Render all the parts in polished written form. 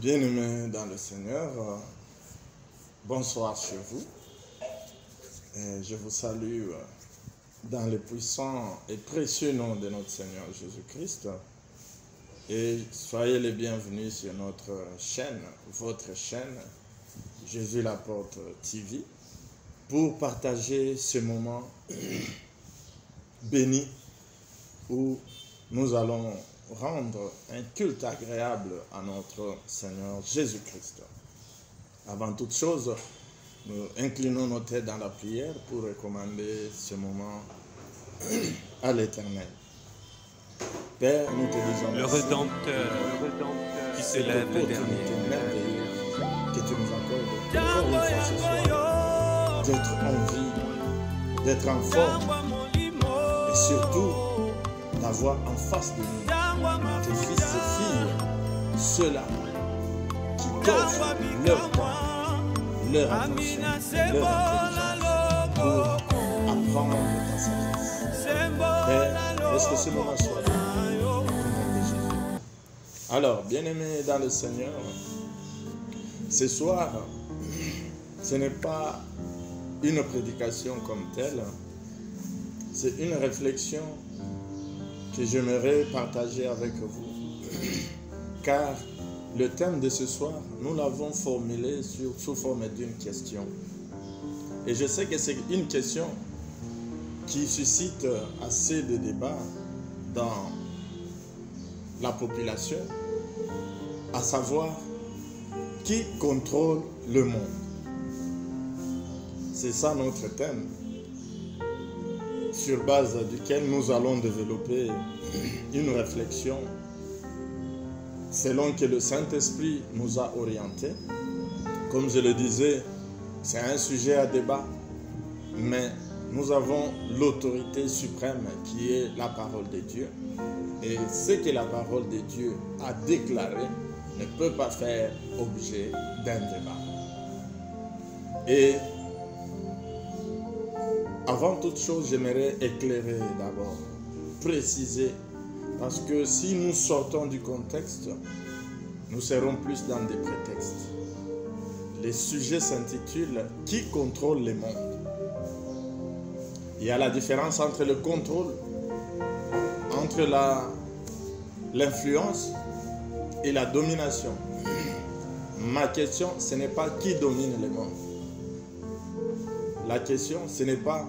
Bien-aimés dans le Seigneur, bonsoir chez vous. Je vous salue dans le puissant et précieux nom de notre Seigneur Jésus-Christ. Et soyez les bienvenus sur notre chaîne, votre chaîne, Jésus l'apôtre TV, pour partager ce moment béni où nous allons rendre un culte agréable à notre Seigneur Jésus-Christ. Avant toute chose, nous inclinons nos têtes dans la prière pour recommander ce moment à l'Éternel. Père, nous te disons le merci. Rédempteur qui s'élève le dernier. Que tu nous accordes encore une fois ce soir d'être en vie, d'être en forme et surtout d'avoir en face de nous tes fils et filles, ceux-là qui t'offrent leur temps, leur attention, leur intelligence pour apprendre ta sagesse. Père, laisse que ce moment soit béni au nom de Jésus. Alors, bien-aimés dans le Seigneur, ce soir, ce n'est pas une prédication comme telle, c'est une réflexion que j'aimerais partager avec vous, car le thème de ce soir, nous l'avons formulé sous forme d'une question. Et je sais que c'est une question qui suscite assez de débats dans la population, à savoir qui contrôle le monde. C'est ça notre thème, sur base duquel nous allons développer une réflexion selon que le Saint-Esprit nous a orientés. Comme je le disais, c'est un sujet à débat, mais nous avons l'autorité suprême qui est la parole de Dieu. Et ce que la parole de Dieu a déclaré ne peut pas faire objet d'un débat. Et avant toute chose, j'aimerais éclairer d'abord, préciser, parce que si nous sortons du contexte, nous serons plus dans des prétextes. Le sujet s'intitule « Qui contrôle le monde ?» Il y a la différence entre le contrôle, entre l'influence et la domination. Ma question, ce n'est pas qui domine le monde. La question, ce n'est pas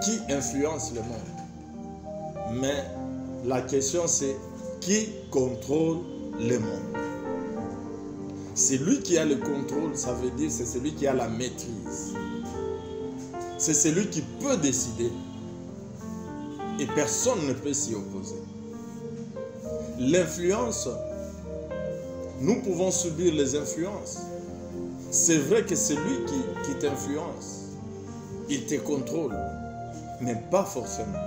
qui influence le monde, mais la question, c'est qui contrôle le monde. Celui qui a le contrôle, ça veut dire c'est celui qui a la maîtrise. C'est celui qui peut décider et personne ne peut s'y opposer. L'influence, nous pouvons subir les influences. C'est vrai que celui qui t'influence, il te contrôle, mais pas forcément.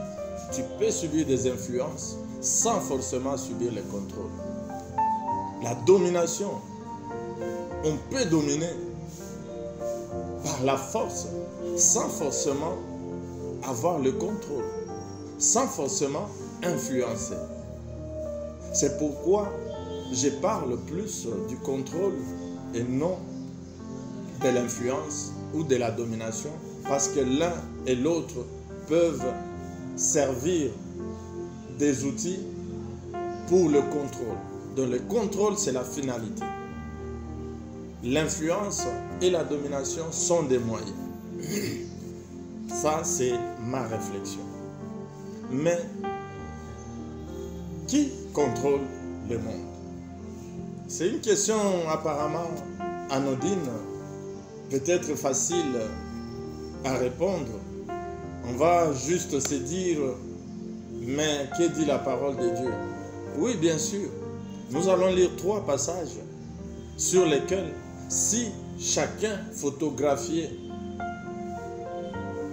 Tu peux subir des influences sans forcément subir le contrôle. La domination, on peut dominer par la force sans forcément avoir le contrôle, sans forcément influencer. C'est pourquoi je parle plus du contrôle et non de l'influence ou de la domination, parce que l'un et l'autre peuvent servir des outils pour le contrôle. Donc le contrôle, c'est la finalité. L'influence et la domination sont des moyens. Ça, c'est ma réflexion. Mais qui contrôle le monde? C'est une question apparemment anodine, peut-être facile à répondre. On va juste se dire, mais que dit la parole de Dieu? Oui, bien sûr. Nous allons lire 3 passages sur lesquels, si chacun photographiait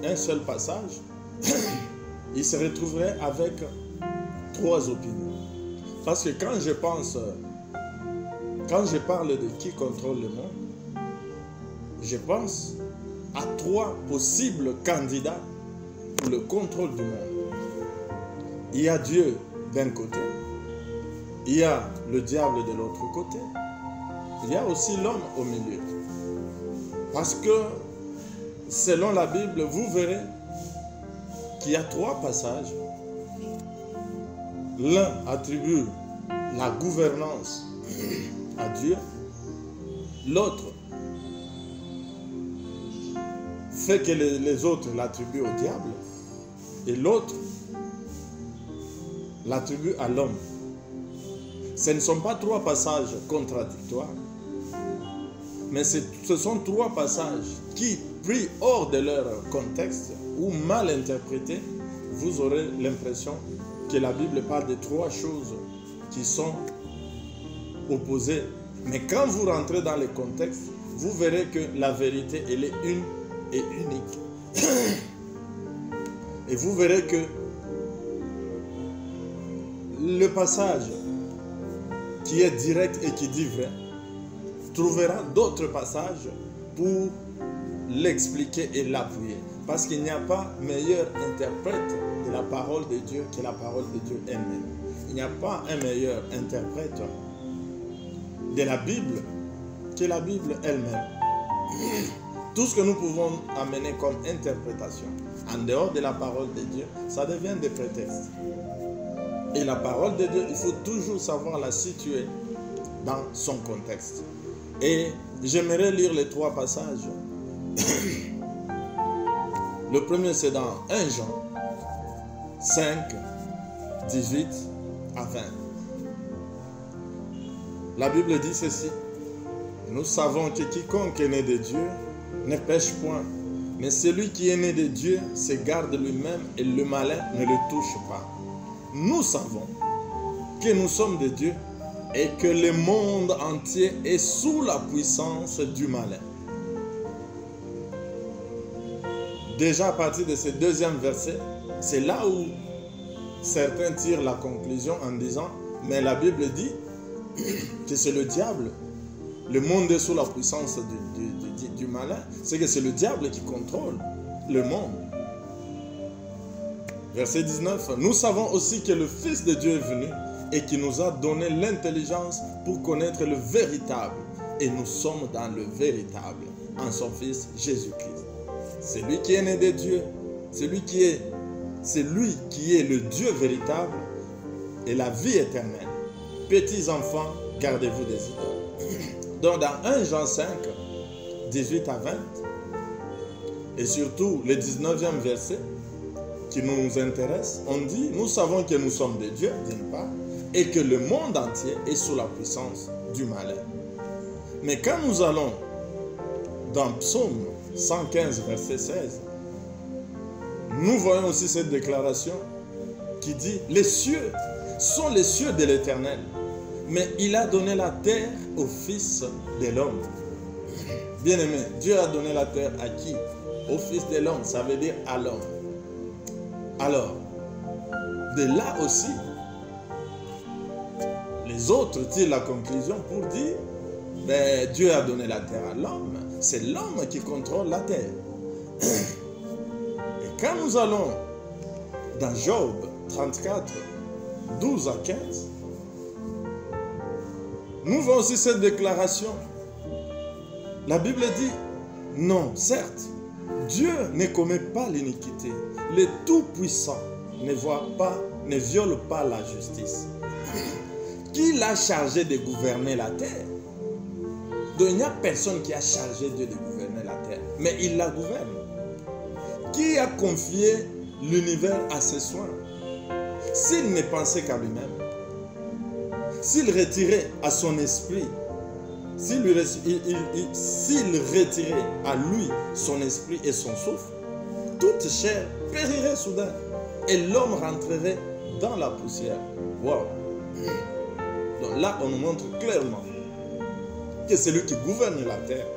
un seul passage, il se retrouverait avec 3 opinions. Parce que quand je parle de qui contrôle le monde, je pense à 3 possibles candidats pour le contrôle du monde. Il y a Dieu d'un côté, il y a le diable de l'autre côté, il y a aussi l'homme au milieu. Parce que, selon la Bible, vous verrez qu'il y a 3 passages. L'un attribue la gouvernance à Dieu. L'autre fait que les autres l'attribuent au diable. Et l'autre l'attribue à l'homme. Ce ne sont pas 3 passages contradictoires, mais ce sont 3 passages qui, pris hors de leur contexte ou mal interprétés, vous aurez l'impression que la Bible parle de 3 choses qui sont opposées. Mais quand vous rentrez dans le contexte, vous verrez que la vérité, elle est une et unique. Et vous verrez que le passage qui est direct et qui dit vrai trouvera d'autres passages pour l'expliquer et l'appuyer. Parce qu'il n'y a pas meilleur interprète de la parole de Dieu que la parole de Dieu elle-même. Il n'y a pas un meilleur interprète de la Bible que la Bible elle-même. Tout ce que nous pouvons amener comme interprétation en dehors de la parole de Dieu, ça devient des prétextes. Et la parole de Dieu, il faut toujours savoir la situer dans son contexte. Et j'aimerais lire les 3 passages. Le premier, c'est dans 1 Jean 5, 18 à 20. La Bible dit ceci. Nous savons que quiconque est né de Dieu ne pêche point. Mais celui qui est né de Dieu se garde lui-même et le malin ne le touche pas. Nous savons que nous sommes de Dieu et que le monde entier est sous la puissance du malin. Déjà à partir de ce 2e verset, c'est là où certains tirent la conclusion en disant, mais la Bible dit que c'est le diable. Le monde est sous la puissance du malin. C'est que c'est le diable qui contrôle le monde. Verset 19. Nous savons aussi que le Fils de Dieu est venu et qui nous a donné l'intelligence pour connaître le véritable. Et nous sommes dans le véritable, en son Fils Jésus-Christ. C'est lui qui est né de Dieu. C'est lui qui est le Dieu véritable et la vie éternelle. Petits enfants, gardez-vous des idoles. Donc dans 1 Jean 5, 18 à 20, et surtout le 19e verset qui nous intéresse, on dit, nous savons que nous sommes de Dieu, d'une part, et que le monde entier est sous la puissance du malin. Mais quand nous allons dans Psaume 115, verset 16, nous voyons aussi cette déclaration qui dit, les cieux sont les cieux de l'Éternel, mais il a donné la terre au Fils de l'homme. Bien-aimé, Dieu a donné la terre à qui? Au Fils de l'homme, ça veut dire à l'homme. Alors, de là aussi, les autres tirent la conclusion pour dire, ben, Dieu a donné la terre à l'homme, c'est l'homme qui contrôle la terre. Et quand nous allons dans Job 34, 12 à 15, nous voyons aussi cette déclaration. La Bible dit, non, certes, Dieu ne commet pas l'iniquité. Le Tout-Puissant ne viole pas la justice. Qui l'a chargé de gouverner la terre? Donc il n'y a personne qui a chargé Dieu de gouverner la terre, mais il la gouverne. Qui a confié l'univers à ses soins? S'il ne pensait qu'à lui-même, s'il retirait à son esprit, s'il retirait à lui son esprit et son souffle, toute chair périrait soudain et l'homme rentrerait dans la poussière. Wow! Donc là, on nous montre clairement que celui qui gouverne la terre,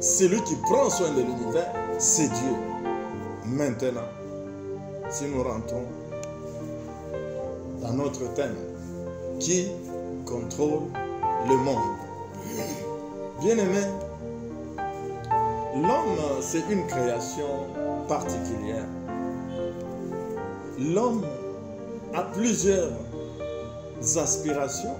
celui qui prend soin de l'univers, c'est Dieu. Maintenant, si nous rentrons dans notre thème, qui contrôle le monde? Bien-aimé, l'homme, c'est une création particulière. L'homme a plusieurs aspirations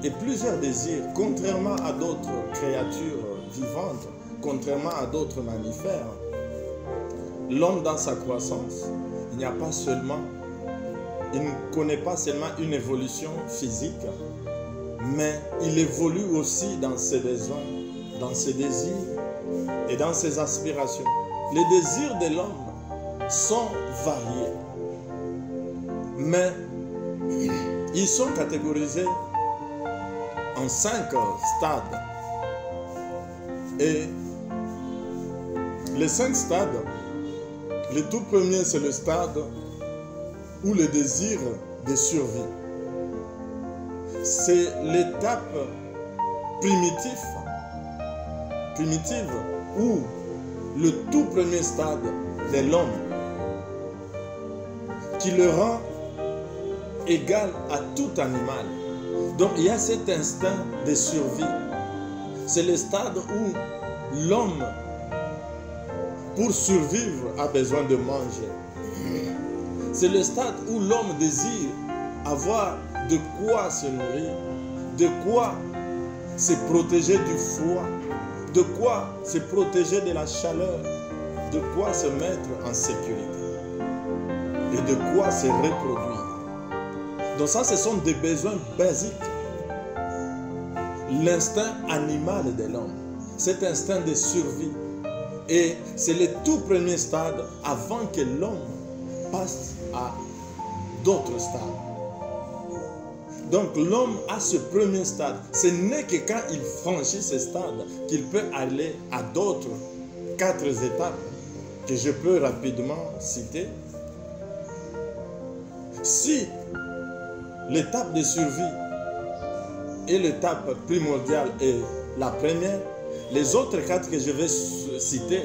et plusieurs désirs, contrairement à d'autres créatures vivantes, contrairement à d'autres mammifères. L'homme dans sa croissance, il n'y a pas seulement, il ne connaît pas seulement une évolution physique, mais il évolue aussi dans ses besoins, dans ses désirs et dans ses aspirations. Les désirs de l'homme sont variés, mais ils sont catégorisés en 5 stades. Et les 5 stades, le tout premier, c'est le stade où le désir de survie. C'est l'étape primitive où le tout premier stade de l'homme qui le rend égal à tout animal. Donc il y a cet instinct de survie. C'est le stade où l'homme, pour survivre, a besoin de manger. C'est le stade où l'homme désire avoir de quoi se nourrir, de quoi se protéger du froid, de quoi se protéger de la chaleur, de quoi se mettre en sécurité et de quoi se reproduire. Donc ça, ce sont des besoins basiques. L'instinct animal de l'homme, cet instinct de survie. Et c'est le tout premier stade avant que l'homme passe à d'autres stades. Donc l'homme a ce premier stade. Ce n'est que quand il franchit ce stade qu'il peut aller à d'autres 4 étapes que je peux rapidement citer. Si l'étape de survie et l'étape primordiale est la première, les autres 4 que je vais citer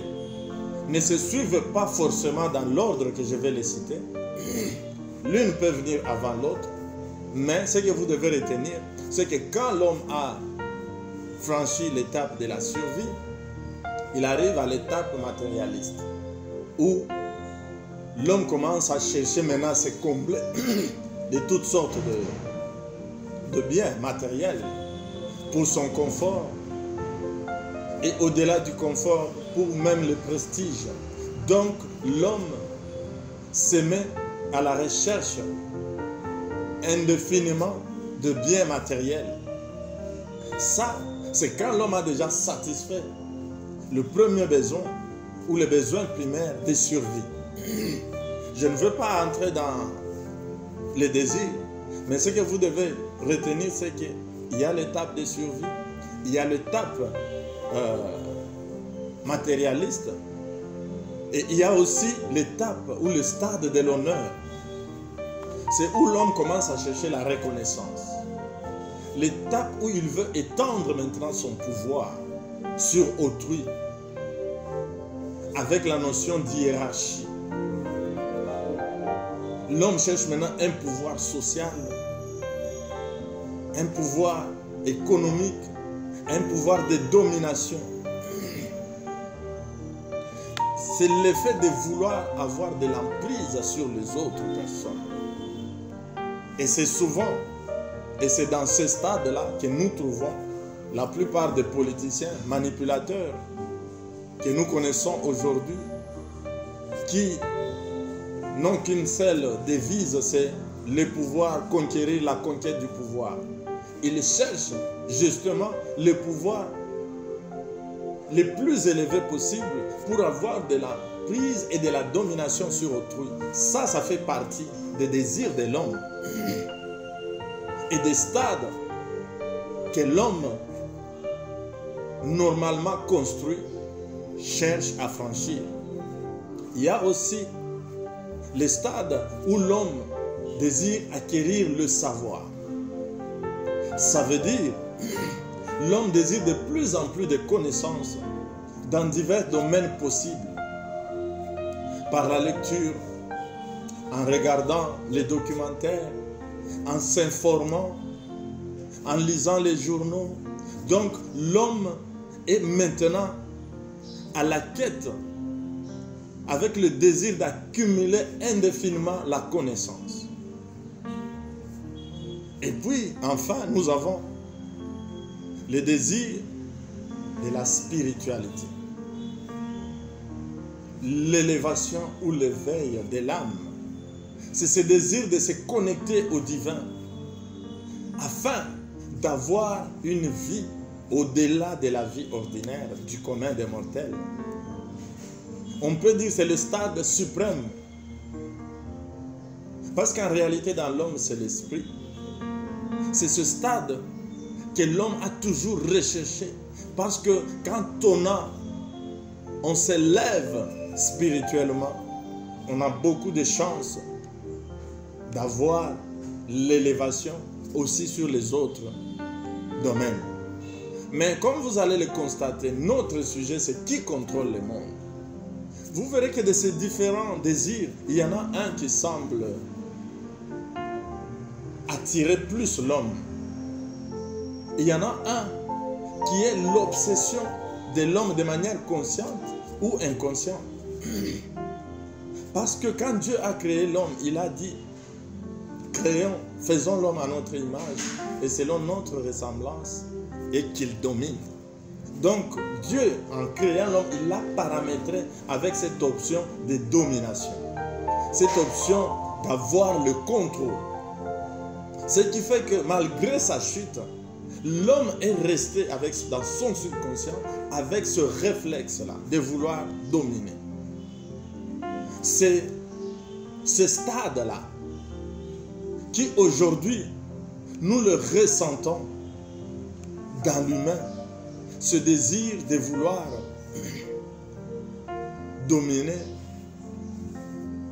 ne se suivent pas forcément dans l'ordre que je vais les citer. L'une peut venir avant l'autre, mais ce que vous devez retenir, c'est que quand l'homme a franchi l'étape de la survie, il arrive à l'étape matérialiste, où l'homme commence à chercher maintenant à se combler de toutes sortes de biens matériels pour son confort, et au-delà du confort, pour même le prestige. Donc l'homme se met à la recherche indéfiniment de biens matériels. Ça, c'est quand l'homme a déjà satisfait le premier besoin ou le besoin primaire de survie. Je ne veux pas entrer dans les désirs, mais ce que vous devez retenir, c'est qu'il y a l'étape de survie, il y a l'étape matérialiste, et il y a aussi l'étape ou le stade de l'honneur. C'est où l'homme commence à chercher la reconnaissance. L'étape où il veut étendre maintenant son pouvoir sur autrui, avec la notion d'hiérarchie. L'homme cherche maintenant un pouvoir social, un pouvoir économique, un pouvoir de domination. C'est l'effet de vouloir avoir de l'emprise sur les autres personnes. Et c'est souvent, et c'est dans ce stade-là que nous trouvons la plupart des politiciens manipulateurs que nous connaissons aujourd'hui, qui n'ont qu'une seule devise, c'est le pouvoir, conquérir la conquête du pouvoir. Ils cherchent justement le pouvoir le plus élevé possible pour avoir de la prise et de la domination sur autrui. Ça fait partie des désirs de l'homme et des stades que l'homme normalement construit cherche à franchir. Il y a aussi les stades où l'homme désire acquérir le savoir. Ça veut dire l'homme désire de plus en plus de connaissances dans divers domaines possibles, par la lecture, en regardant les documentaires, en s'informant, en lisant les journaux. Donc l'homme est maintenant à la quête, avec le désir d'accumuler indéfiniment la connaissance. Et puis, enfin, nous avons le désir de la spiritualité, l'élévation ou l'éveil de l'âme. C'est ce désir de se connecter au divin afin d'avoir une vie au-delà de la vie ordinaire, du commun des mortels. On peut dire que c'est le stade suprême. Parce qu'en réalité, dans l'homme, c'est l'esprit. C'est ce stade que l'homme a toujours recherché. Parce que quand on s'élève spirituellement, on a beaucoup de chances d'avoir l'élévation aussi sur les autres domaines. Mais comme vous allez le constater, notre sujet, c'est qui contrôle le monde. Vous verrez que de ces différents désirs, il y en a un qui semble attirer plus l'homme. Il y en a un qui est l'obsession de l'homme de manière consciente ou inconsciente. Parce que quand Dieu a créé l'homme, il a dit, faisons l'homme à notre image et selon notre ressemblance, et qu'il domine. Donc Dieu, en créant l'homme, il l'a paramétré avec cette option de domination. Cette option d'avoir le contrôle. Ce qui fait que malgré sa chute, l'homme est resté dans son subconscient avec ce réflexe-là de vouloir dominer. C'est ce stade-là qui aujourd'hui, nous le ressentons dans l'humain, ce désir de vouloir dominer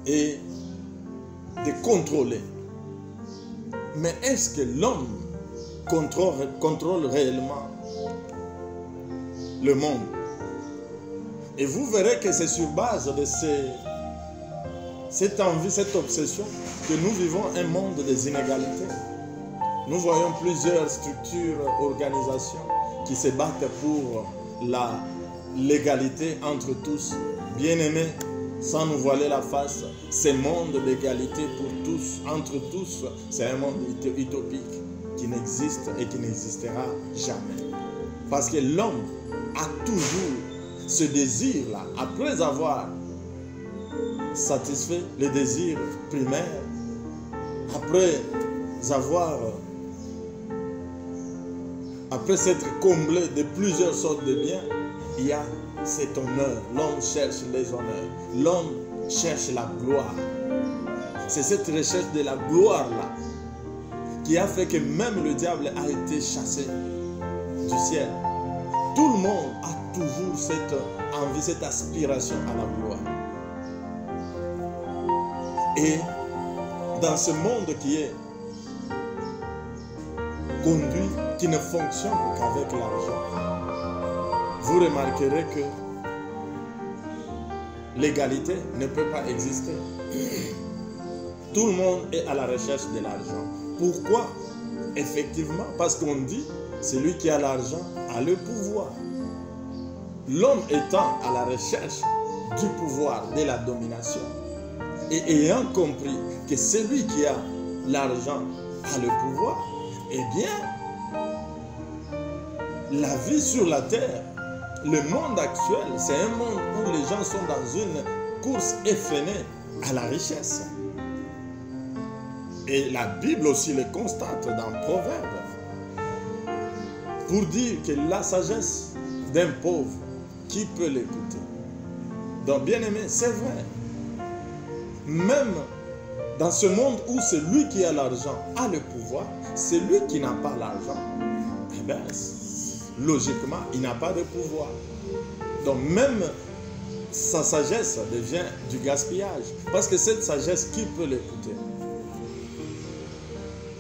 et de contrôler. Mais est-ce que l'homme contrôle réellement le monde? Et vous verrez que c'est sur base de cette envie, cette obsession, que nous vivons un monde des inégalités. Nous voyons plusieurs structures, organisations qui se battent pour l'égalité entre tous. Bien-aimés, sans nous voiler la face, ce monde d'égalité pour tous, entre tous, c'est un monde utopique qui n'existe et qui n'existera jamais. Parce que l'homme a toujours ce désir-là, après avoir satisfait les désirs primaires, après s'être comblé de plusieurs sortes de biens, il y a cet honneur. L'homme cherche les honneurs. L'homme cherche la gloire. C'est cette recherche de la gloire-là qui a fait que même le diable a été chassé du ciel. Tout le monde a toujours cette envie, cette aspiration à la gloire. Et dans ce monde qui est conduit, qui ne fonctionne qu'avec l'argent, vous remarquerez que l'égalité ne peut pas exister. Tout le monde est à la recherche de l'argent. Pourquoi? Effectivement, parce qu'on dit, celui qui a l'argent a le pouvoir. L'homme étant à la recherche du pouvoir, de la domination, et ayant compris que celui qui a l'argent a le pouvoir, eh bien, la vie sur la terre, le monde actuel, c'est un monde où les gens sont dans une course effrénée à la richesse. Et la Bible aussi le constate dans Proverbes, pour dire que la sagesse d'un pauvre, qui peut l'écouter? Donc, bien aimé, c'est vrai. Même dans ce monde où celui qui a l'argent a le pouvoir, celui qui n'a pas l'argent, eh bien, logiquement, il n'a pas de pouvoir. Donc même sa sagesse devient du gaspillage. Parce que cette sagesse, qui peut l'écouter?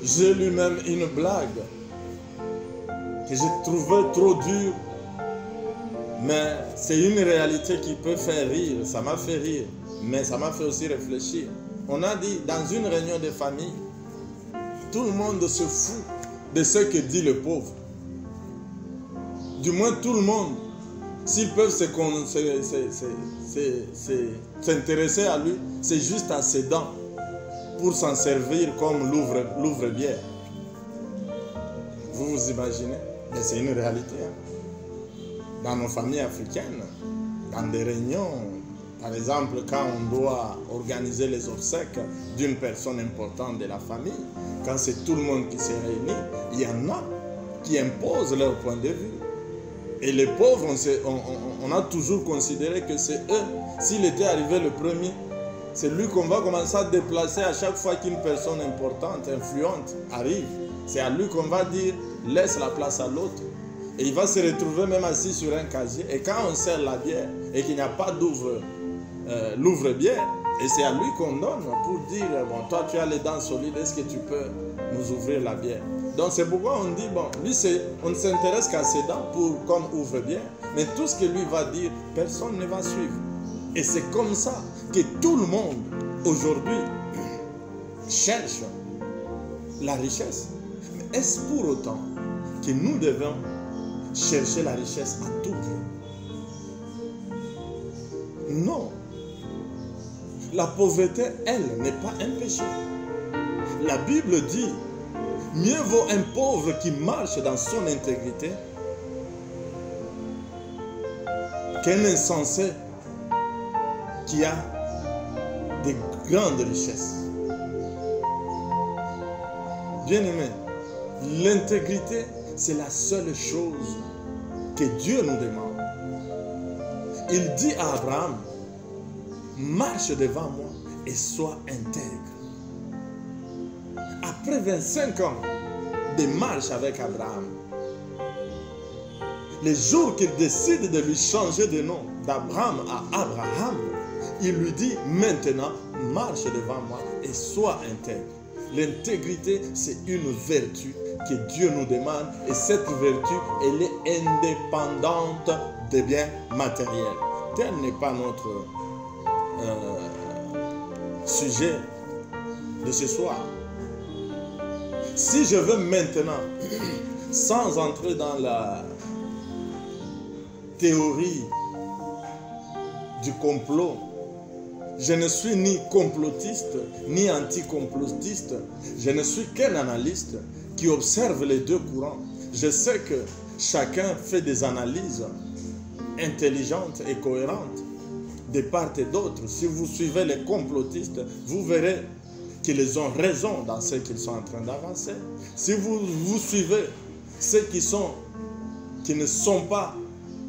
J'ai lu même une blague que j'ai trouvée trop dure. Mais c'est une réalité qui peut faire rire. Ça m'a fait rire. Mais ça m'a fait aussi réfléchir. On a dit, dans une réunion de famille, tout le monde se fout de ce que dit le pauvre. Du moins tout le monde, s'ils peuvent s'intéresser à lui, c'est juste à ses dents pour s'en servir comme l'ouvre-bière. Vous vous imaginez? Mais c'est une réalité. Dans nos familles africaines, dans des réunions, par exemple, quand on doit organiser les obsèques d'une personne importante de la famille, quand c'est tout le monde qui se réunit, il y en a qui imposent leur point de vue. Et les pauvres, on a toujours considéré que c'est eux. S'il était arrivé le premier, c'est lui qu'on va commencer à déplacer à chaque fois qu'une personne importante, influente arrive. C'est à lui qu'on va dire, laisse la place à l'autre. Et il va se retrouver même assis sur un casier. Et quand on sert la bière et qu'il n'y a pas l'ouvre-bière, et c'est à lui qu'on donne pour dire, bon, toi tu as les dents solides, est-ce que tu peux nous ouvrir la bière? Donc c'est pourquoi on dit, bon, lui on ne s'intéresse qu'à ses dents comme ouvre-bière, mais tout ce que lui va dire, personne ne va suivre. Et c'est comme ça que tout le monde aujourd'hui cherche la richesse. Mais est-ce pour autant que nous devons chercher la richesse à tout prix? Non. La pauvreté, elle, n'est pas un péché. La Bible dit, mieux vaut un pauvre qui marche dans son intégrité qu'un insensé qui a de grandes richesses. Bien-aimés, l'intégrité, c'est la seule chose que Dieu nous demande. Il dit à Abraham, marche devant moi et sois intègre. Après 25 ans de marche avec Abraham, le jour qu'il décide de lui changer de nom d'Abraham à Abraham, il lui dit maintenant, marche devant moi et sois intègre. L'intégrité, c'est une vertu que Dieu nous demande et cette vertu, elle est indépendante des biens matériels. Tel n'est pas notre sujet de ce soir. Si je veux maintenant, sans entrer dans la théorie du complot, je ne suis ni complotiste, ni anticomplotiste. Je ne suis qu'un analyste qui observe les deux courants. Je sais que chacun fait des analyses intelligentes et cohérentes de part et d'autre. Si vous suivez les complotistes, vous verrez qu'ils ont raison dans ce qu'ils sont en train d'avancer. Si vous suivez ceux qui ne sont pas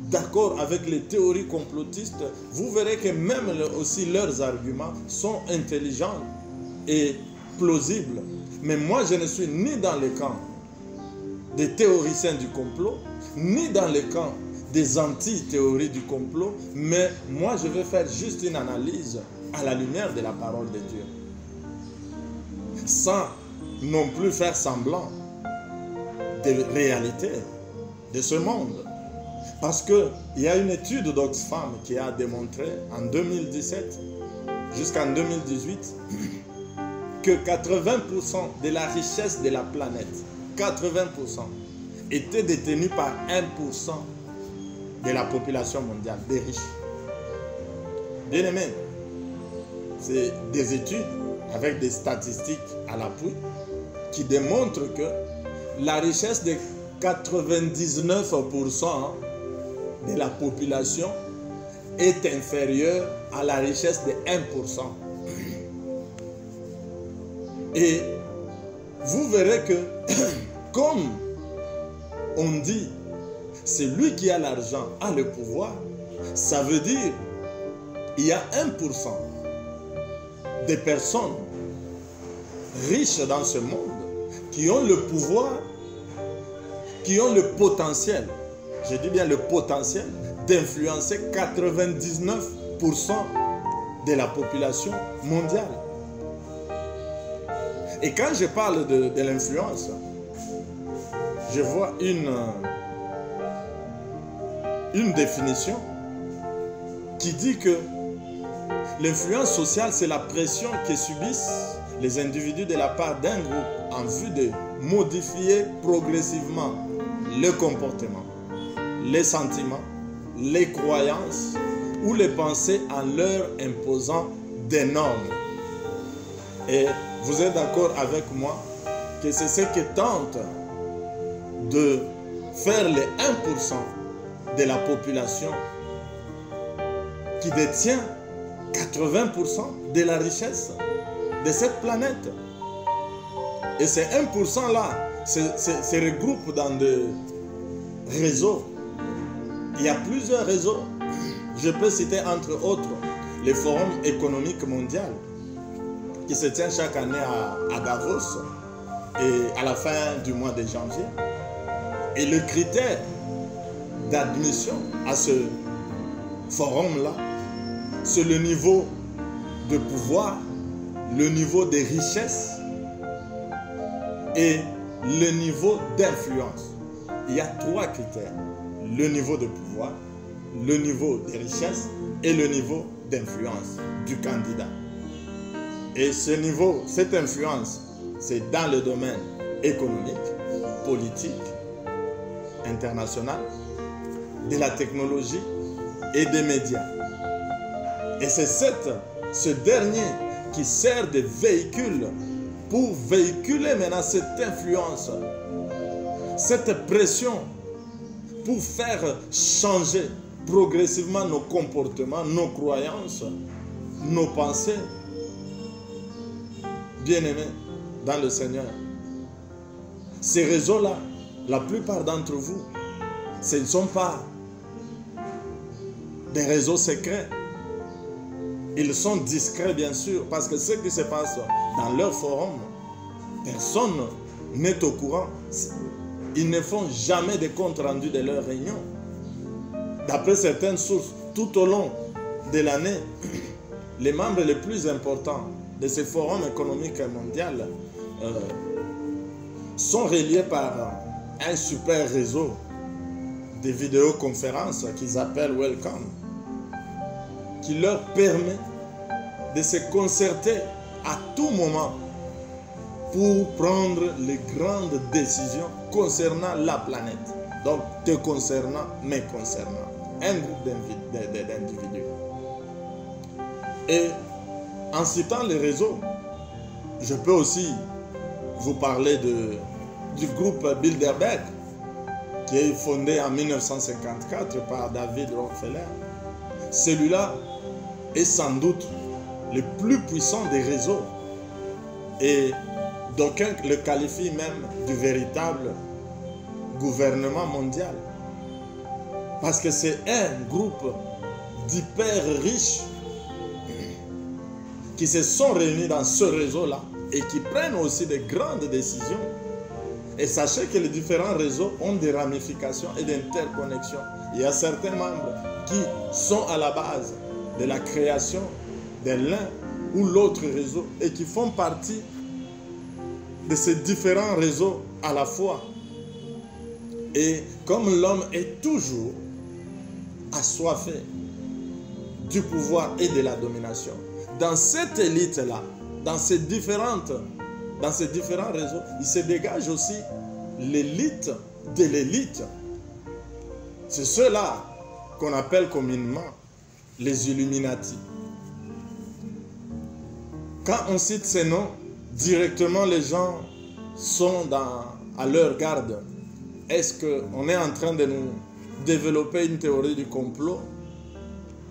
d'accord avec les théories complotistes, vous verrez que même aussi leurs arguments sont intelligents et plausibles. Mais moi, je ne suis ni dans le camp des théoriciens du complot, ni dans le camp des anti-théories du complot, mais moi, je vais faire juste une analyse à la lumière de la parole de Dieu, sans non plus faire semblant de réalité de ce monde. Parce qu'il y a une étude d'Oxfam qui a démontré en 2017 jusqu'en 2018 que 80% de la richesse de la planète, 80%, était détenue par 1% de la population mondiale, des riches. Bien aimé, c'est des études avec des statistiques à l'appui qui démontrent que la richesse de 99% de la population est inférieure à la richesse de 1%. Et vous verrez que, comme on dit, celui qui a l'argent a le pouvoir, ça veut dire il y a 1% des personnes riches dans ce monde qui ont le pouvoir, qui ont le potentiel, je dis bien le potentiel, d'influencer 99% de la population mondiale. Et quand je parle de l'influence, je vois une définition qui dit que l'influence sociale, c'est la pression que subissent les individus de la part d'un groupe en vue de modifier progressivement le comportement, les sentiments, les croyances ou les pensées en leur imposant des normes. Et vous êtes d'accord avec moi que c'est ce que tente de faire les 1% de la population qui détient 80% de la richesse de cette planète. Et ces 1% là se regroupent dans des réseaux. Il y a plusieurs réseaux. Je peux citer entre autres le Forum économique mondial qui se tient chaque année à Davos et à la fin du mois de janvier. Et le critère d'admission à ce forum-là, c'est le niveau de pouvoir, le niveau de richesse et le niveau d'influence. Il y a 3 critères. Le niveau de pouvoir, le niveau de richesse et le niveau d'influence du candidat. Et ce niveau, cette influence, c'est dans le domaine économique, politique, international, de la technologie et des médias. Et c'est ce dernier qui sert de véhicule pour véhiculer maintenant cette influence, cette pression, pour faire changer progressivement nos comportements, nos croyances, nos pensées. Bien-aimés dans le Seigneur, ces réseaux-là, la plupart d'entre vous, ce ne sont pas des réseaux secrets. Ils sont discrets, bien sûr, parce que ce qui se passe dans leur forum, personne n'est au courant. Ils ne font jamais de compte rendu de leurs réunions. D'après certaines sources, tout au long de l'année, les membres les plus importants de ce forum économique mondial sont reliés par un super réseau de vidéoconférences qu'ils appellent Welcome, qui leur permet de se concerter à tout moment pour prendre les grandes décisions concernant la planète. Donc, te concernant, me concernant. Un groupe d'individus. Et en citant les réseaux, je peux aussi vous parler du groupe Bilderberg, qui est fondé en 1954 par David Rockefeller. Celui-là est sans doute le plus puissant des réseaux. Et d'aucuns le qualifient même du véritable gouvernement mondial. Parce que c'est un groupe d'hyper riches qui se sont réunis dans ce réseau-là et qui prennent aussi de grandes décisions. Et sachez que les différents réseaux ont des ramifications et des interconnexions. Il y a certains membres qui sont à la base de la création de l'un ou l'autre réseau et qui font partie de ces différents réseaux à la fois. Et comme l'homme est toujours assoiffé du pouvoir et de la domination, dans cette élite-là, dans ces différents réseaux, il se dégage aussi l'élite de l'élite. C'est ceux-là qu'on appelle communément les Illuminati. Quand on cite ces noms, directement les gens sont à leur garde. Est-ce qu'on est en train de nous développer une théorie du complot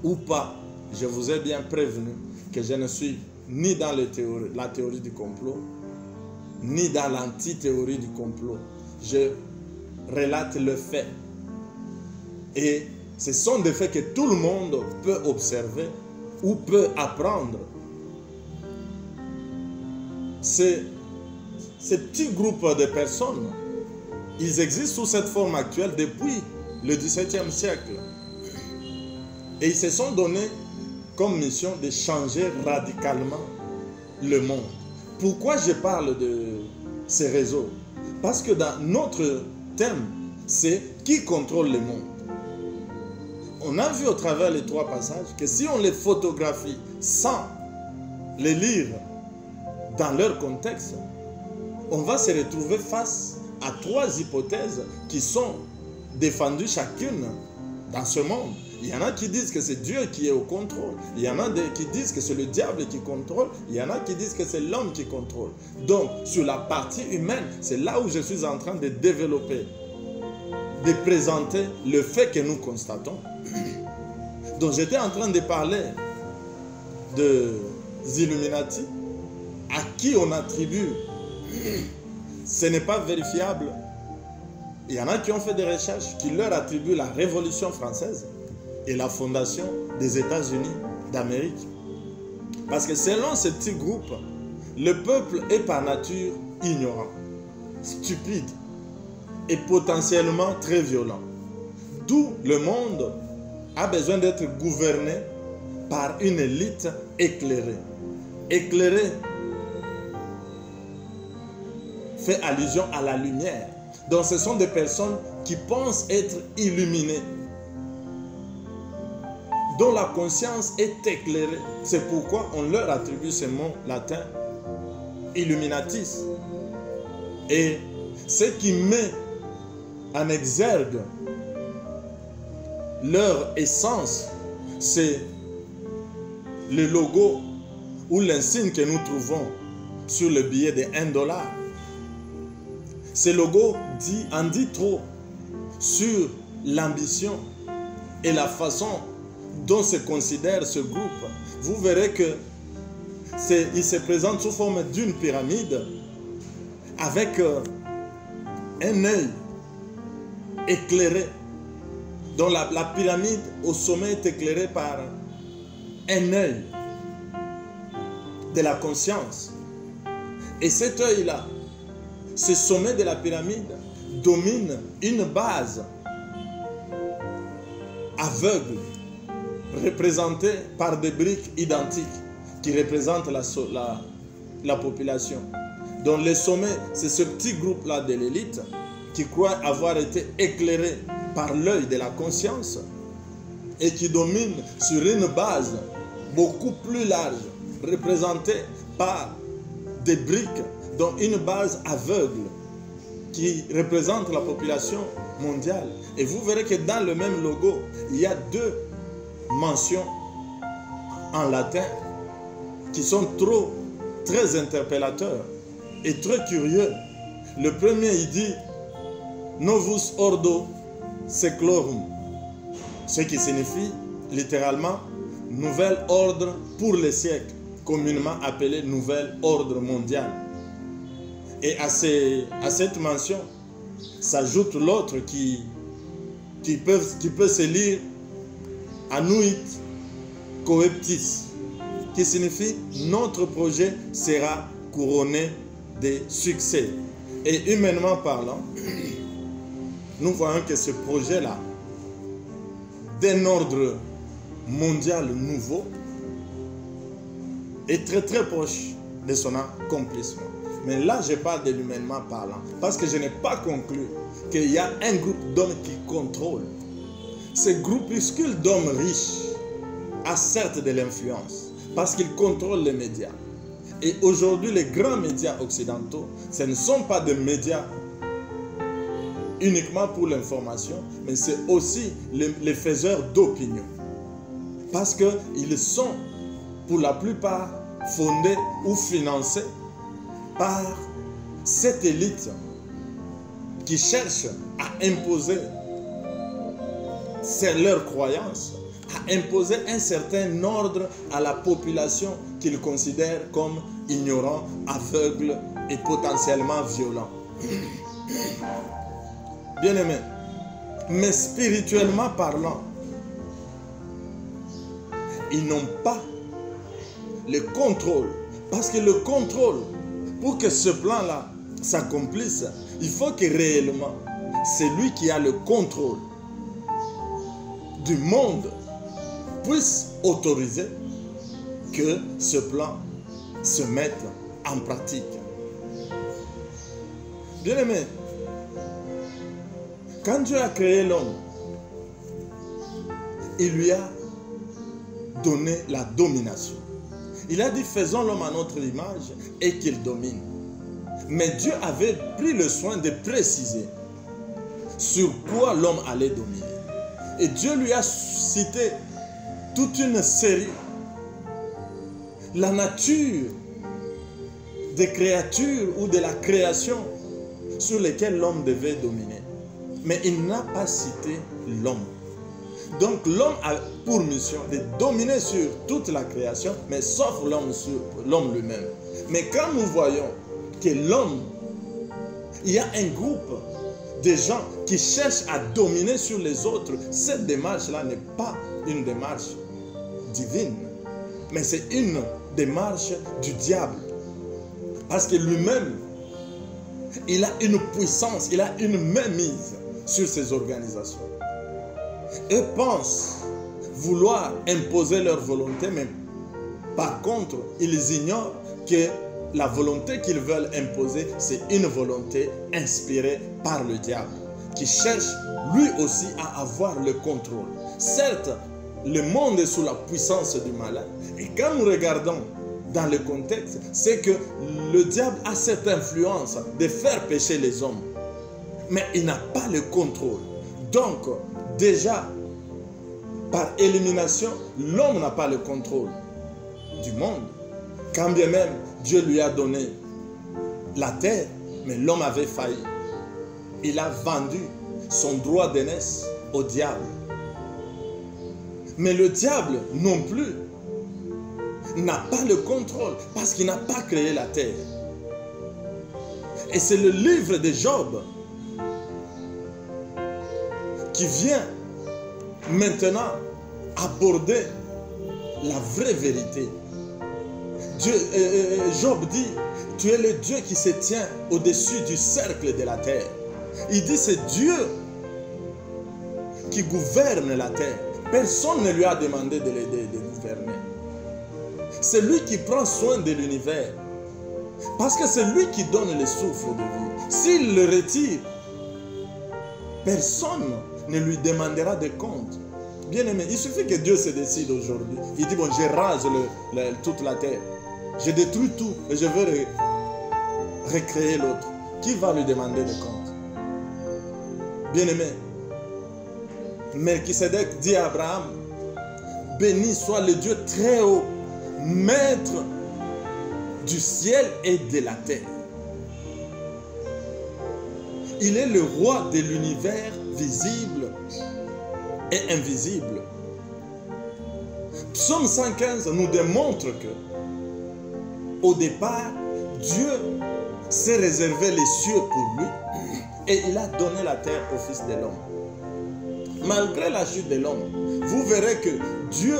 ou pas? Je vous ai bien prévenu que je ne suis ni dans la théorie du complot, ni dans l'anti-théorie du complot. Je relate le fait. Et ce sont des faits que tout le monde peut observer ou peut apprendre. Ces petits groupes de personnes, ils existent sous cette forme actuelle depuis le XVIIe siècle. Et ils se sont donnés comme mission de changer radicalement le monde. Pourquoi je parle de ces réseaux? Parce que dans notre thème, c'est qui contrôle le monde. On a vu au travers les 3 passages que si on les photographie sans les lire dans leur contexte, on va se retrouver face à 3 hypothèses qui sont défendues chacune dans ce monde. Il y en a qui disent que c'est Dieu qui est au contrôle. Il y en a qui disent que c'est le diable qui contrôle. Il y en a qui disent que c'est l'homme qui contrôle. Donc, sur la partie humaine, c'est là où je suis en train de développer de présenter le fait que nous constatons. Donc j'étais en train de parler des Illuminati à qui on attribue, ce n'est pas vérifiable. Il y en a qui ont fait des recherches qui leur attribuent la Révolution française et la fondation des États-Unis d'Amérique. Parce que selon ce petit groupe, le peuple est par nature ignorant, stupide et potentiellement très violent. D'où le monde a besoin d'être gouverné par une élite éclairée. Éclairée fait allusion à la lumière. Donc ce sont des personnes qui pensent être illuminées, dont la conscience est éclairée. C'est pourquoi on leur attribue ce mot latin, illuminatis. Et ce qui met en exergue leur essence, c'est le logo ou l'insigne que nous trouvons sur le billet de $1. Ce logo en dit trop sur l'ambition et la façon dont se considère ce groupe. Vous verrez que il se présente sous forme d'une pyramide avec un œil éclairé, dont la pyramide au sommet est éclairée par un œil de la conscience. Et cet œil-là, ce sommet de la pyramide, domine une base aveugle, représentée par des briques identiques qui représentent la population. Donc le sommet, c'est ce petit groupe-là de l'élite qui croit avoir été éclairé par l'œil de la conscience et qui domine sur une base beaucoup plus large, représentée par des briques, dont une base aveugle qui représente la population mondiale. Et vous verrez que dans le même logo, il y a deux mentions en latin qui sont très interpellateurs et très curieux. Le premier, il dit Novus Ordo Seclorum, ce qui signifie littéralement nouvel ordre pour les siècles, communément appelé nouvel ordre mondial. Et à cette mention s'ajoute l'autre qui peut se lire Annuit Coeptis, qui signifie notre projet sera couronné de succès. Et humainement parlant, nous voyons que ce projet-là, d'un ordre mondial nouveau, est très très proche de son accomplissement. Mais là, je parle de l'humainement parlant, parce que je n'ai pas conclu qu'il y a un groupe d'hommes qui contrôle. Ce groupuscule d'hommes riches a certes de l'influence, parce qu'ils contrôlent les médias. Et aujourd'hui, les grands médias occidentaux, ce ne sont pas des médias uniquement pour l'information, mais c'est aussi les faiseurs d'opinion. Parce qu'ils sont, pour la plupart, fondés ou financés par cette élite qui cherche à imposer leurs croyances, à imposer un certain ordre à la population qu'ils considèrent comme ignorant, aveugle et potentiellement violent. Bien-aimés, mais spirituellement parlant, ils n'ont pas le contrôle. Parce que le contrôle, pour que ce plan-là s'accomplisse, il faut que réellement, celui qui a le contrôle du monde puisse autoriser que ce plan se mette en pratique. Bien-aimés, quand Dieu a créé l'homme, il lui a donné la domination. Il a dit, faisons l'homme à notre image et qu'il domine. Mais Dieu avait pris le soin de préciser sur quoi l'homme allait dominer. Et Dieu lui a cité toute une série. La nature des créatures ou de la création sur lesquelles l'homme devait dominer. Mais il n'a pas cité l'homme. Donc l'homme a pour mission de dominer sur toute la création, mais sauf l'homme lui-même. Mais quand nous voyons que l'homme, il y a un groupe de gens qui cherchent à dominer sur les autres, cette démarche-là n'est pas une démarche divine, mais c'est une démarche du diable. Parce que lui-même, il a une puissance, il a une mainmise sur ces organisations. Eux pensent vouloir imposer leur volonté, mais par contre, ils ignorent que la volonté qu'ils veulent imposer, c'est une volonté inspirée par le diable, qui cherche lui aussi à avoir le contrôle. Certes, le monde est sous la puissance du malin, et quand nous regardons dans le contexte, c'est que le diable a cette influence de faire pécher les hommes, mais il n'a pas le contrôle. Donc, déjà, par élimination, l'homme n'a pas le contrôle du monde. Quand bien même Dieu lui a donné la terre, mais l'homme avait failli. Il a vendu son droit d'aînesse au diable. Mais le diable non plus n'a pas le contrôle parce qu'il n'a pas créé la terre. Et c'est le livre de Job qui vient maintenant aborder la vraie vérité. Job dit, tu es le Dieu qui se tient au-dessus du cercle de la terre. Il dit, c'est Dieu qui gouverne la terre. Personne ne lui a demandé de l'aider, de gouverner. C'est lui qui prend soin de l'univers. Parce que c'est lui qui donne le souffle de vie. S'il le retire, personne ne lui demandera de compte. Bien aimé, il suffit que Dieu se décide aujourd'hui. Il dit, bon, je rase toute la terre. Je détruis tout et je veux recréer l'autre. Qui va lui demander de compte? Bien aimé, Melchisedec dit à Abraham, béni soit le Dieu très haut, maître du ciel et de la terre. Il est le roi de l'univers visible et invisible. Psaume 115 nous démontre que au départ, Dieu s'est réservé les cieux pour lui et il a donné la terre au Fils de l'homme. Malgré la chute de l'homme, vous verrez que Dieu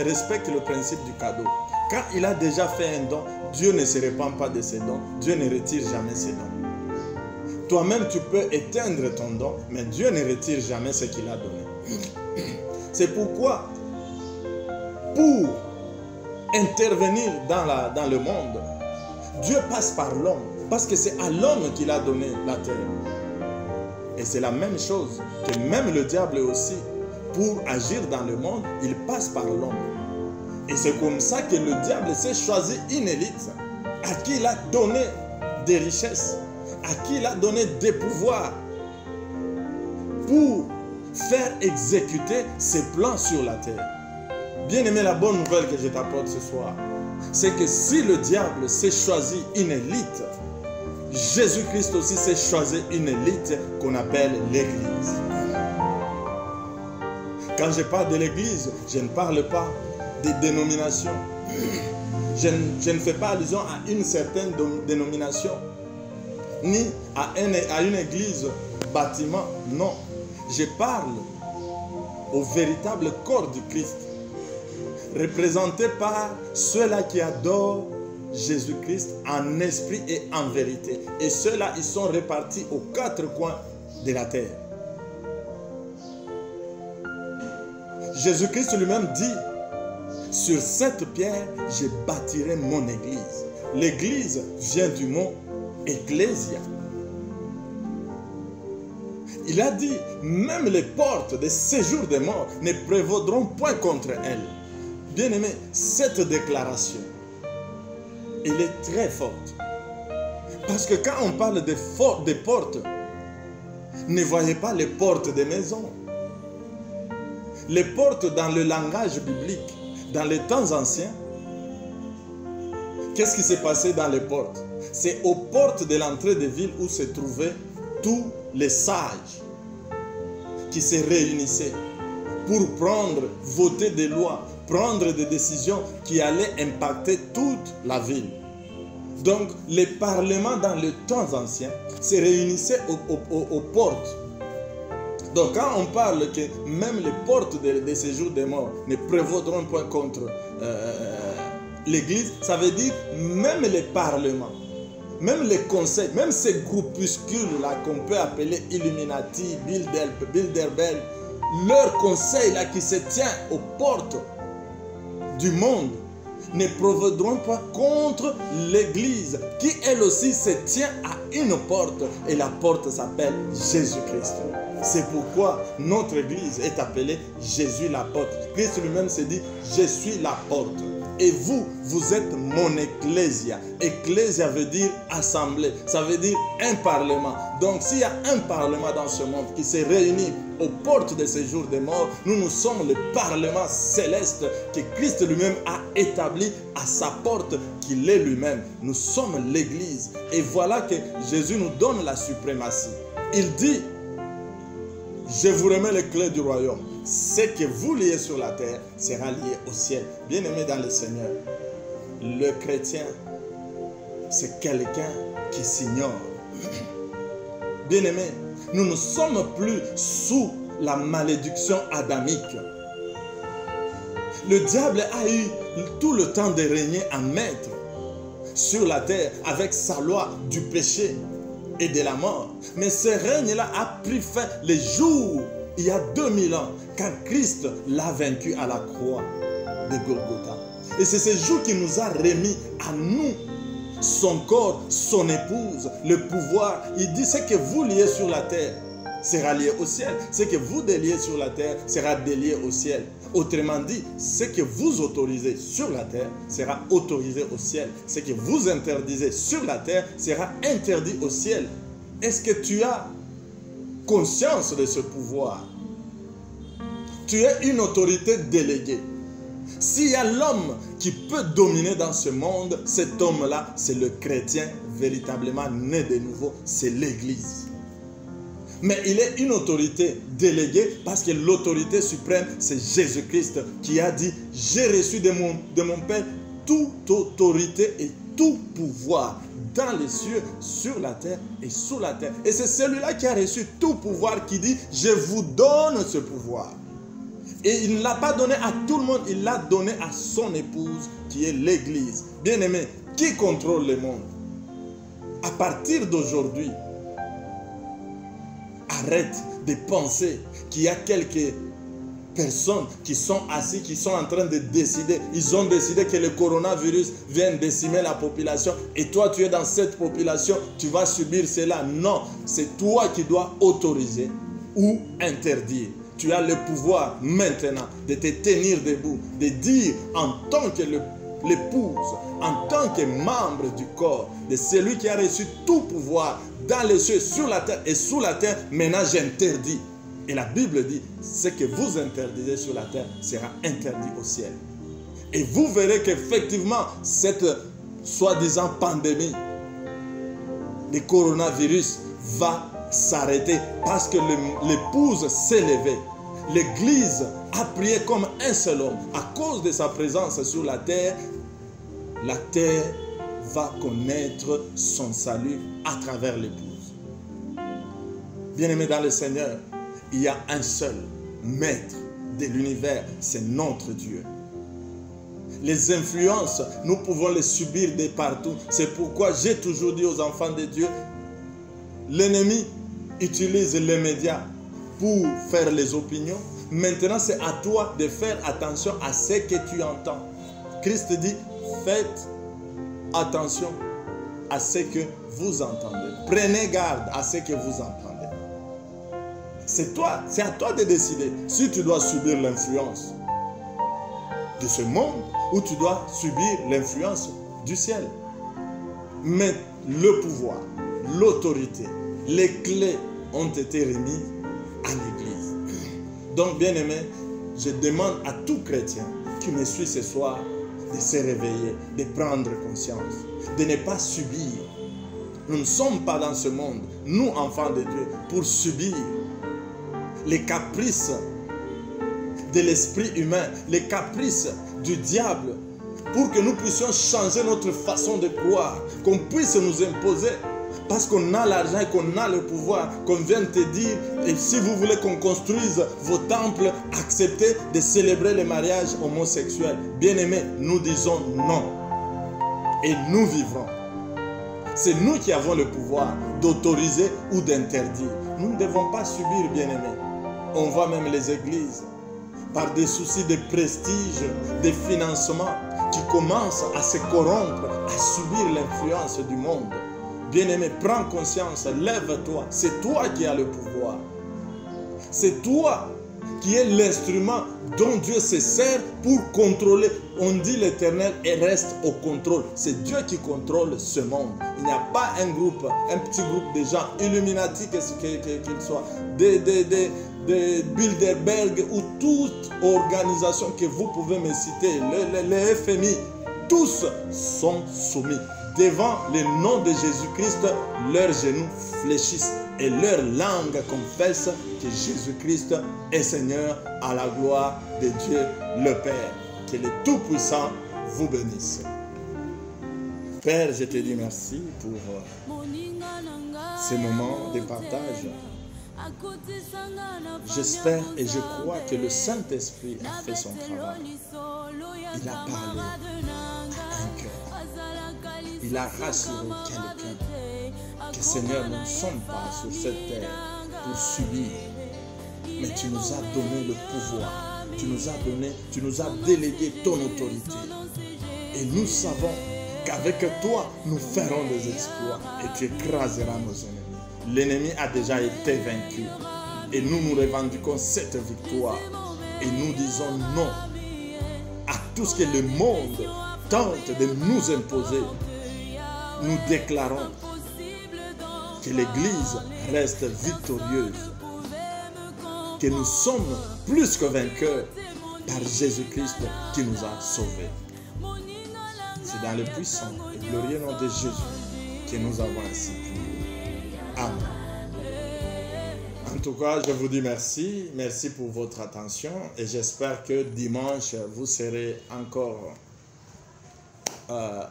respecte le principe du cadeau. Quand il a déjà fait un don, Dieu ne se répand pas de ses dons. Dieu ne retire jamais ses dons. Toi-même, tu peux éteindre ton don, mais Dieu ne retire jamais ce qu'il a donné. C'est pourquoi, pour intervenir dans le monde, Dieu passe par l'homme, parce que c'est à l'homme qu'il a donné la terre. Et c'est la même chose que même le diable aussi, pour agir dans le monde, il passe par l'homme. Et c'est comme ça que le diable s'est choisi une élite à qui il a donné des richesses, à qui il a donné des pouvoirs pour faire exécuter ses plans sur la terre. Bien aimé, la bonne nouvelle que je t'apporte ce soir, c'est que si le diable s'est choisi une élite, Jésus-Christ aussi s'est choisi une élite qu'on appelle l'Église. Quand je parle de l'Église, je ne parle pas des dénominations. Je ne fais pas allusion à une certaine dénomination, ni à une église bâtiment. Non, je parle au véritable corps du Christ, représenté par ceux-là qui adorent Jésus-Christ en esprit et en vérité. Et ceux-là, ils sont répartis aux quatre coins de la terre. Jésus-Christ lui-même dit, sur cette pierre, je bâtirai mon église. L'église vient du mot ecclésia. Il a dit, même les portes des séjours des morts ne prévaudront point contre elle. Bien aimé, cette déclaration, elle est très forte. Parce que quand on parle des portes, ne voyez pas les portes des maisons. Les portes dans le langage biblique, dans les temps anciens, qu'est-ce qui s'est passé dans les portes? C'est aux portes de l'entrée de ville où se trouvaient tous les sages, qui se réunissaient pour voter des lois, prendre des décisions qui allaient impacter toute la ville. Donc, les parlements dans les temps anciens se réunissaient aux portes. Donc, quand on parle que même les portes de séjour des morts ne prévaudront point contre l'Église, ça veut dire même les parlements, même les conseils, même ces groupuscules-là qu'on peut appeler Illuminati, Bilderberg, leur conseil-là qui se tient aux portes du monde, ne prévaudront pas contre l'Église, qui elle aussi se tient à une porte, et la porte s'appelle Jésus-Christ. C'est pourquoi notre Église est appelée Jésus la porte. Christ lui-même se dit, je suis la porte. Et vous, vous êtes mon ecclésia. Ecclésia veut dire assemblée. Ça veut dire un parlement. Donc s'il y a un parlement dans ce monde qui se réunit aux portes de ce jour des morts, nous sommes le parlement céleste que Christ lui-même a établi à sa porte, qu'il est lui-même. Nous sommes l'Église. Et voilà que Jésus nous donne la suprématie. Il dit, je vous remets les clés du royaume. Ce que vous liez sur la terre sera lié au ciel. Bien-aimé dans le Seigneur, le chrétien, c'est quelqu'un qui s'ignore. Bien-aimé, nous ne sommes plus sous la malédiction adamique. Le diable a eu tout le temps de régner en maître sur la terre avec sa loi du péché et de la mort. Mais ce règne-là a pris fin les jours, il y a 2000 ans, quand Christ l'a vaincu à la croix de Golgotha. Et c'est ce jour qui nous a remis à nous, son corps, son épouse, le pouvoir. Il dit, ce que vous liez sur la terre sera lié au ciel. Ce que vous déliez sur la terre sera délié au ciel. Autrement dit, ce que vous autorisez sur la terre sera autorisé au ciel. Ce que vous interdisez sur la terre sera interdit au ciel. Est-ce que tu as conscience de ce pouvoir? Tu es une autorité déléguée. S'il y a l'homme qui peut dominer dans ce monde, cet homme-là, c'est le chrétien véritablement né de nouveau, c'est l'Église. Mais il est une autorité déléguée parce que l'autorité suprême, c'est Jésus-Christ qui a dit, j'ai reçu de mon Père toute autorité et tout pouvoir dans les cieux, sur la terre et sous la terre. Et c'est celui-là qui a reçu tout pouvoir qui dit, je vous donne ce pouvoir. Et il ne l'a pas donné à tout le monde, il l'a donné à son épouse qui est l'Église. Bien-aimé, qui contrôle le monde? À partir d'aujourd'hui, arrête de penser qu'il y a quelques personnes qui sont assises, qui sont en train de décider. Ils ont décidé que le coronavirus vient décimer la population et toi tu es dans cette population, tu vas subir cela. Non, c'est toi qui dois autoriser ou interdire. Tu as le pouvoir maintenant de te tenir debout, de dire en tant que l'épouse, en tant que membre du corps de celui qui a reçu tout pouvoir dans les cieux, sur la terre et sous la terre, maintenant j'interdis. Et la Bible dit, ce que vous interdisez sur la terre sera interdit au ciel. Et vous verrez qu'effectivement, cette soi-disant pandémie de coronavirus va s'arrêter parce que l'épouse s'est levée. L'Église a prié comme un seul homme. À cause de sa présence sur la terre va connaître son salut à travers l'épouse. Bien-aimés dans le Seigneur, il y a un seul maître de l'univers, c'est notre Dieu. Les influences, nous pouvons les subir de partout. C'est pourquoi j'ai toujours dit aux enfants de Dieu, l'ennemi utilise les médias pour faire les opinions. Maintenant, c'est à toi de faire attention à ce que tu entends. Christ dit, faites attention à ce que vous entendez. Prenez garde à ce que vous entendez. C'est à toi de décider si tu dois subir l'influence de ce monde ou tu dois subir l'influence du ciel. Mais le pouvoir, l'autorité, les clés ont été remises à l'Église. Donc, bien-aimé, je demande à tout chrétien qui me suit ce soir de se réveiller, de prendre conscience, de ne pas subir. Nous ne sommes pas dans ce monde, nous, enfants de Dieu, pour subir. les caprices de l'esprit humain, les caprices du diable, pour que nous puissions changer notre façon de croire, qu'on puisse nous imposer, parce qu'on a l'argent et qu'on a le pouvoir, qu'on vient de te dire, et si vous voulez qu'on construise vos temples, acceptez de célébrer les mariages homosexuels. Bien-aimés, nous disons non. Et nous vivrons. C'est nous qui avons le pouvoir d'autoriser ou d'interdire. Nous ne devons pas subir, bien-aimés. On voit même les églises, par des soucis de prestige, de financement, qui commencent à se corrompre, à subir l'influence du monde. Bien-aimé, prends conscience, lève-toi. C'est toi qui as le pouvoir. C'est toi qui es l'instrument dont Dieu se sert pour contrôler. On dit l'Éternel et reste au contrôle. C'est Dieu qui contrôle ce monde. Il n'y a pas un groupe, un petit groupe de gens, Illuminati qu'ils soient, des Bilderberg ou toute organisation que vous pouvez me citer, les FMI, tous sont soumis. Devant le nom de Jésus-Christ, leurs genoux fléchissent et leur langue confesse que Jésus-Christ est Seigneur, à la gloire de Dieu le Père. Que le Tout-Puissant vous bénisse. Père, je te dis merci pour ces moments de partage. J'espère et je crois que le Saint-Esprit a fait son travail. Il a parlé à un cœur. Il a rassuré quelqu'un que Seigneur, nous ne sommes pas sur cette terre pour subir, mais tu nous as donné le pouvoir. Tu nous as délégué ton autorité. Et nous savons qu'avec toi, nous ferons des exploits et tu écraseras nos ennemis. L'ennemi a déjà été vaincu et nous nous revendiquons cette victoire et nous disons non à tout ce que le monde tente de nous imposer. Nous déclarons que l'Église reste victorieuse, que nous sommes plus que vainqueurs par Jésus-Christ qui nous a sauvés. C'est dans le puissant et glorieux nom de Jésus que nous avons ainsi prié. Amen. En tout cas, je vous dis merci. Merci pour votre attention et j'espère que dimanche, vous serez encore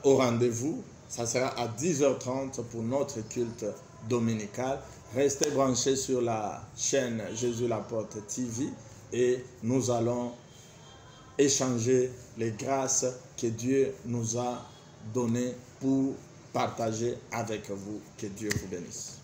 au rendez-vous. Ça sera à 10h30 pour notre culte dominical. Restez branchés sur la chaîne Jésus l'apôtre TV et nous allons échanger les grâces que Dieu nous a données pour partager avec vous. Que Dieu vous bénisse.